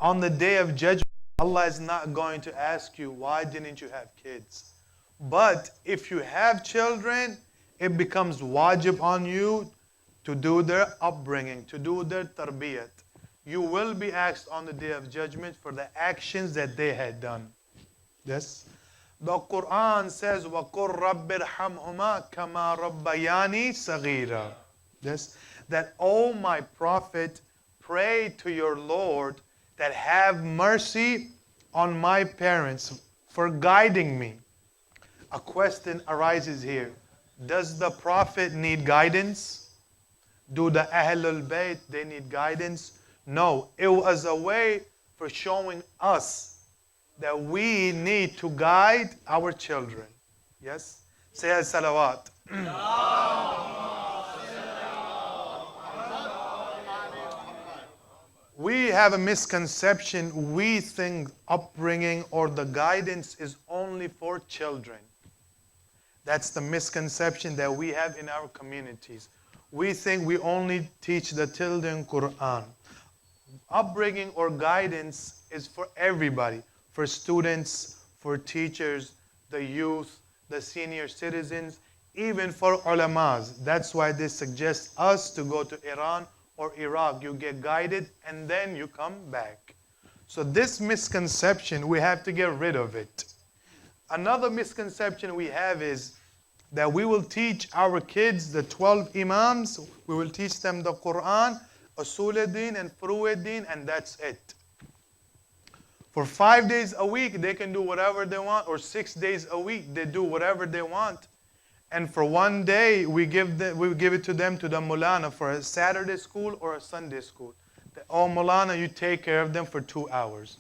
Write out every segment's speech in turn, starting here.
On the day of judgment, Allah is not going to ask you, why didn't you have kids? But if you have children, it becomes wajib on you to do their upbringing, to do their tarbiyat. You will be asked on the day of judgment for the actions that they had done. Yes? The Quran says, وَقُلْ رَبِّ ارْحَمْهُمَا كَمَا رَبَّيَانِي صَغِيرًا. Yes? That, oh my Prophet, pray to your Lord that have mercy on my parents for guiding me. A question arises here. Does the Prophet need guidance? Do the Ahlul Bayt, they need guidance? No. It was a way for showing us that we need to guide our children. Yes? Say salawat. We have a misconception. We think upbringing or the guidance is only for children. That's the misconception that we have in our communities. We think we only teach the children Quran. Upbringing or guidance is for everybody, for students, for teachers, the youth, the senior citizens, even for ulamas. That's why they suggest us to go to Iran or Iraq. You get guided and then you come back. So this misconception, we have to get rid of it. Another misconception we have is that we will teach our kids the 12 Imams, we will teach them the Quran, Usul al-Din and Furu al-Din, and that's it. For 5 days a week, they can do whatever they want, or 6 days a week, they do whatever they want. And for 1 day, we give it to them, to the Maulana, for a Saturday school or a Sunday school. Oh, Maulana, you take care of them for 2 hours.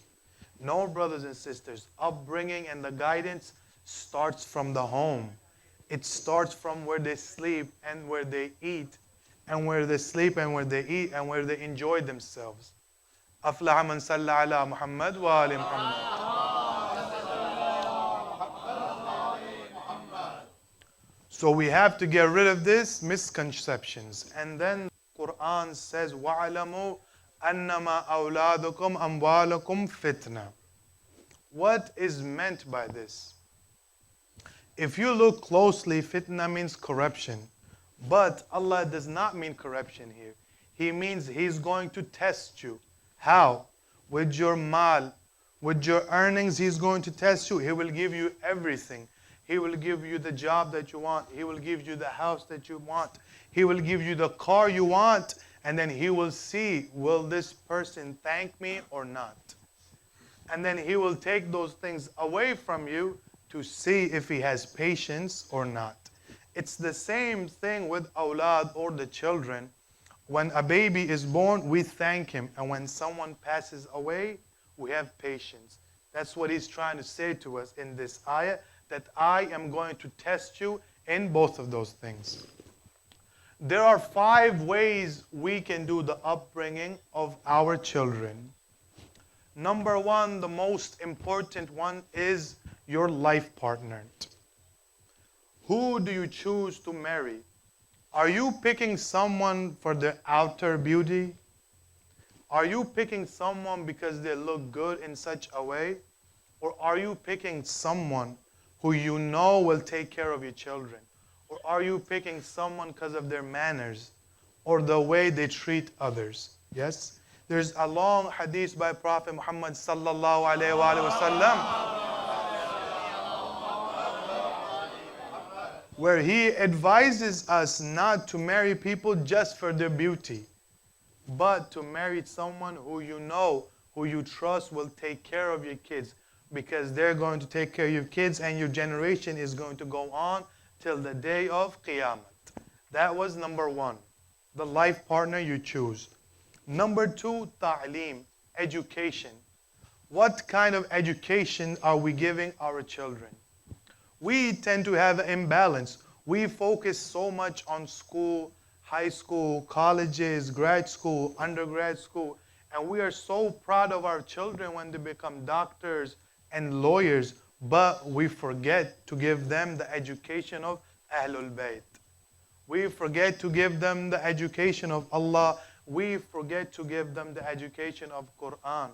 No, brothers and sisters, upbringing and the guidance starts from the home. It starts from where they sleep and where they eat, and where they sleep and where they eat and where they enjoy themselves. أفلح من صلى على محمد وآل محمد. So we have to get rid of these misconceptions. And then the Quran says, وَعَلَمُوا أَنَّمَا أَوْلَادُكُمْ أَمْوَالُكُمْ فِتْنَةً. What is meant by this? If you look closely, fitna means corruption. But Allah does not mean corruption here. He means He's going to test you. How? With your mal, with your earnings, He's going to test you. He will give you everything. He will give you the job that you want. He will give you the house that you want. He will give you the car you want. And then He will see, will this person thank me or not? And then He will take those things away from you to see if He has patience or not. It's the same thing with awlad or the children. When a baby is born, we thank him. And when someone passes away, we have patience. That's what He's trying to say to us in this ayah, that I am going to test you in both of those things. There are 5 ways we can do the upbringing of our children. Number 1, the most important one, is your life partner. Who do you choose to marry? Are you picking someone for their outer beauty? Are you picking someone because they look good in such a way? Or are you picking someone who you know will take care of your children? Or are you picking someone because of their manners or the way they treat others? Yes? There's a long hadith by Prophet Muhammad sallallahu alayhi wa sallam, where he advises us not to marry people just for their beauty, but to marry someone who you know, who you trust will take care of your kids, because they're going to take care of your kids and your generation is going to go on till the day of Qiyamah. That was number 1, the life partner you choose. Number 2, ta'aleem, education. What kind of education are we giving our children? We tend to have an imbalance. We focus so much on school, high school, colleges, grad school, undergrad school, and we are so proud of our children when they become doctors and lawyers, but we forget to give them the education of Ahlul Bayt. We forget to give them the education of Allah. We forget to give them the education of Quran.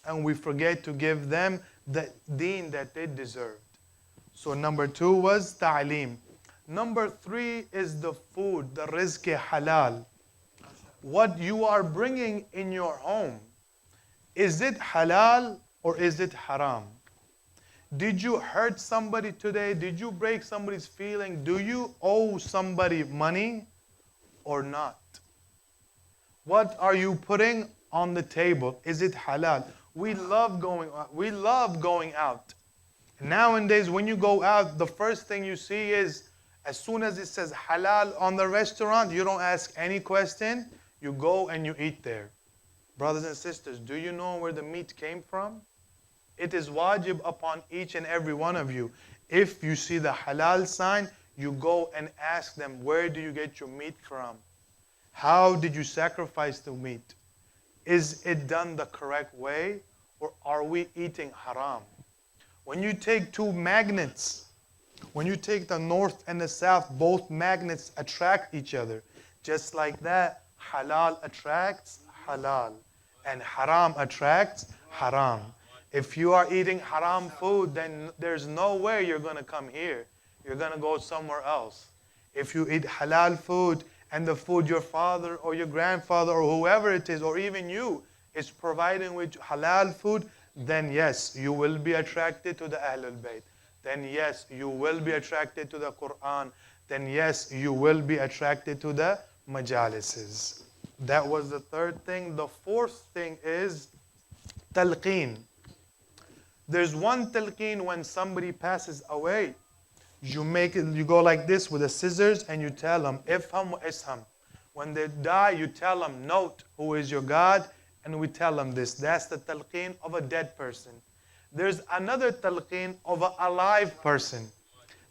and we forget to give them the deen that they deserved. So number 2 was ta'aleem. Number 3 is the food, the rizq halal. What you are bringing in your home, is it halal or is it haram? Did you hurt somebody today? Did you break somebody's feeling? Do you owe somebody money or not? What are you putting on the table? Is it halal? We love going out. We love going out. Nowadays, when you go out, the first thing you see is, as soon as it says halal on the restaurant, you don't ask any question. You go and you eat there. Brothers and sisters, do you know where the meat came from? It is wajib upon each and every one of you. If you see the halal sign, you go and ask them, where do you get your meat from? How did you sacrifice the meat? Is it done the correct way, or are we eating haram? When you take two magnets, when you take the north and the south, both magnets attract each other. Just like that, halal attracts halal, and haram attracts haram. If you are eating haram food, then there's no way you're going to come here. You're going to go somewhere else. If you eat halal food, and the food your father or your grandfather or whoever it is, or even you, is providing with halal food, then yes, you will be attracted to the Ahlul Bayt. Then yes, you will be attracted to the Quran. Then yes, you will be attracted to the majalises. That was the third thing. The fourth thing is talqeen. There's one talqeen when somebody passes away. You go like this with the scissors and you tell them, ifham wa isham. When they die, you tell them, note who is your God, and we tell them this. That's the talqeen of a dead person. There's another talqeen of an alive person.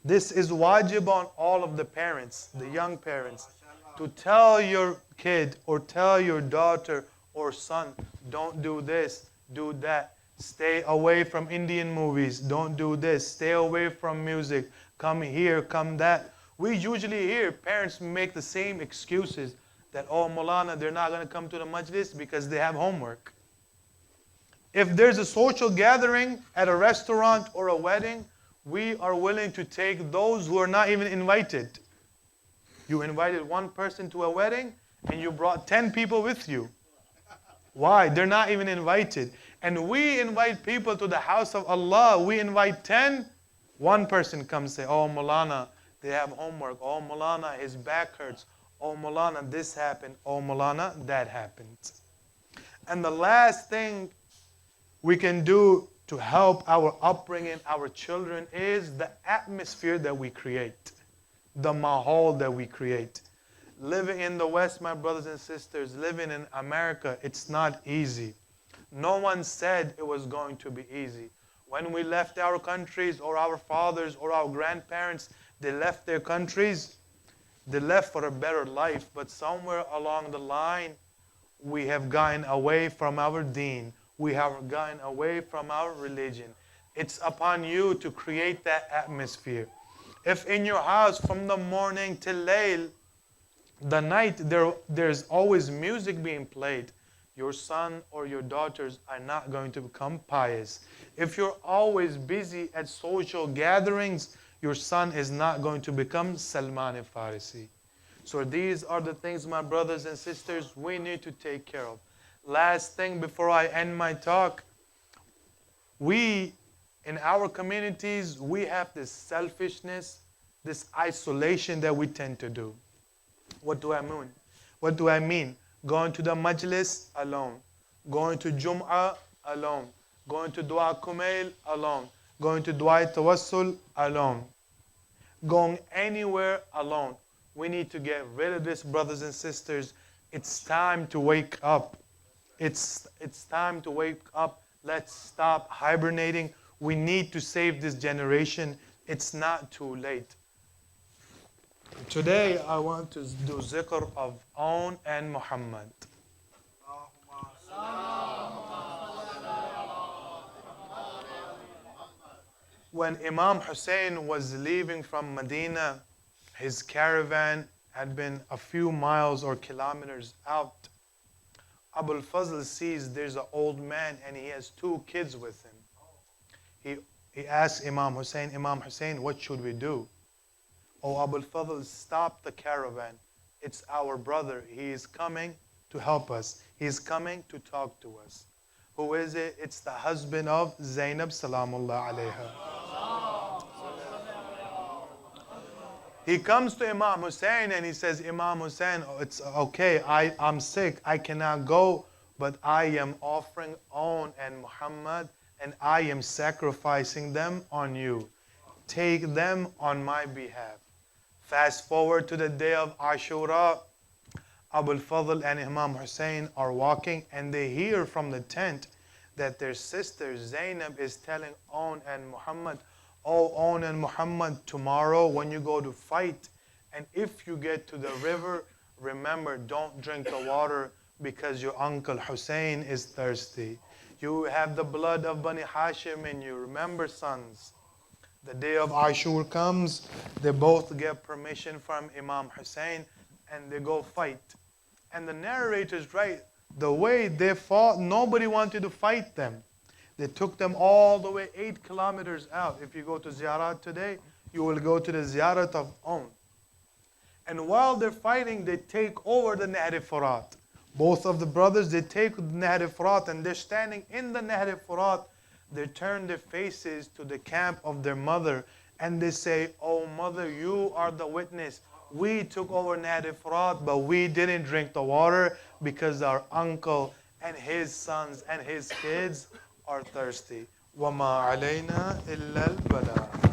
This is wajib on all of the parents, the young parents, to tell your kid or tell your daughter or son, don't do this, do that. Stay away from Indian movies. Don't do this. Stay away from music. Come here, come that. We usually hear parents make the same excuses that, oh, Maulana, they're not going to come to the Majlis because they have homework. If there's a social gathering at a restaurant or a wedding, we are willing to take those who are not even invited. You invited one person to a wedding and you brought 10 people with you. Why? They're not even invited. And we invite people to the house of Allah. We invite 10. One person comes and say, oh, Maulana, they have homework. Oh, Maulana, his back hurts. Oh, Maulana, this happened. Oh, Maulana, that happened. And the last thing we can do to help our upbringing, our children, is the atmosphere that we create, the mahal that we create. Living in the West, my brothers and sisters, living in America, it's not easy. No one said it was going to be easy. When we left our countries, or our fathers or our grandparents, they left their countries, they left for a better life. But somewhere along the line, we have gotten away from our deen. We have gotten away from our religion. It's upon you to create that atmosphere. If in your house from the morning till layl, the night, there's always music being played, your son or your daughters are not going to become pious. If you're always busy at social gatherings, your son is not going to become Salman al-Farisi. So these are the things, my brothers and sisters, we need to take care of. Last thing before I end my talk, we, in our communities, we have this selfishness, this isolation that we tend to do. What do I mean? What do I mean? Going to the Majlis alone. Going to Jum'ah alone. Going to Dua Kumail alone. Going to Dua Tawassul alone. Going anywhere alone. We need to get rid of this, brothers and sisters. It's time to wake up. It's time to wake up. Let's stop hibernating. We need to save this generation. It's not too late. Today I want to do zikr of Aun and Muhammad. When Imam Hussein was leaving from Medina, his caravan had been a few miles or kilometers out. Abul Fazl sees there's an old man and he has 2 kids with him. He asks Imam Hussein, what should we do? Oh, Abul Fadl, stop the caravan. It's our brother. He is coming to help us. He is coming to talk to us. Who is it? It's the husband of Zainab Salamullah alayha. He comes to Imam Hussein and he says, Imam Hussein, oh, it's okay, I'm sick, I cannot go, but I am offering On and Muhammad and I am sacrificing them on you. Take them on my behalf. Fast forward to the day of Ashura. Abul Fadl and Imam Hussein are walking and they hear from the tent that their sister Zainab is telling On and Muhammad, oh, On and Muhammad, tomorrow when you go to fight, and if you get to the river, remember, don't drink the water because your uncle Hussein is thirsty. You have the blood of Bani Hashim in you. Remember, sons. The day of Ashur comes, they both get permission from Imam Hussein and they go fight. And the narrator's right. The way they fought, nobody wanted to fight them. They took them all the way 8 kilometers out. If you go to Ziyarat today, you will go to the Ziyarat of And while they're fighting, they take over the Nahr Furat. Both of the brothers, they take the Nahr Furat and they're standing in the Nahr Furat. They turn their faces to the camp of their mother and they say, oh mother, you are the witness. We took over Nahr Furat, but we didn't drink the water because our uncle and his sons and his kids are thirsty. وَمَا عَلَيْنَا إِلَّا الْبَلَاغُ